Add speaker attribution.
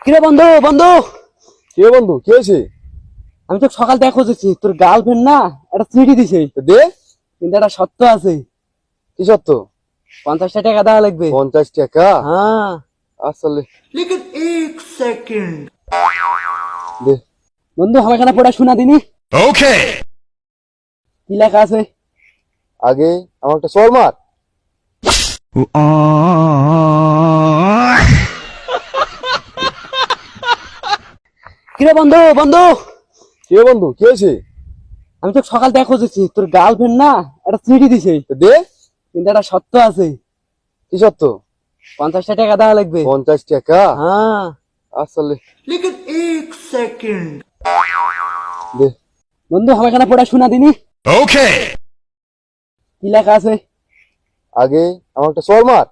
Speaker 1: কিরে বন্ধু বন্ধু,
Speaker 2: কে বন্ধু, কি হয়েছে?
Speaker 1: আমি তো সকাল থেকে খুঁজেছি, তোর গার্লফ্রেন্ড না একটা চিঠি দিছে,
Speaker 2: দে।
Speaker 1: কিন্তু একটা শর্ত আছে।
Speaker 2: কি সত্য?
Speaker 1: 50টা টাকা দেওয়া লাগবে।
Speaker 2: 50 টাকা?
Speaker 1: হ্যাঁ।
Speaker 2: আসলে
Speaker 3: लेकिन एक सेकंड
Speaker 2: দে।
Speaker 1: বন্ধু আমার এখানে পড়াশোনা দিনি।
Speaker 4: ওকে।
Speaker 1: কি লেখা আছে?
Speaker 2: আগে আমার একটা সর মার।
Speaker 1: কিরে বন্ধু বন্ধু,
Speaker 2: কে বন্ধু, কি হয়েছে?
Speaker 1: আমি তো সকাল থেকে খুঁজেছি, তোর গার্লফ্রেন্ড না একটা চিঠি দিছে,
Speaker 2: দে।
Speaker 1: কিন্তু একটা শর্ত আছে।
Speaker 2: কি সত্য?
Speaker 1: 50টা টাকা দেওয়া লাগবে।
Speaker 2: 50 টাকা?
Speaker 1: হ্যাঁ।
Speaker 2: আসলে
Speaker 3: लेकिन एक सेकंड
Speaker 2: দে।
Speaker 1: বন্ধু আমার এখানে পড়াশোনা দিনি।
Speaker 4: ওকে।
Speaker 1: কি লেখা আছে?
Speaker 2: আগে আমার একটা সর মার।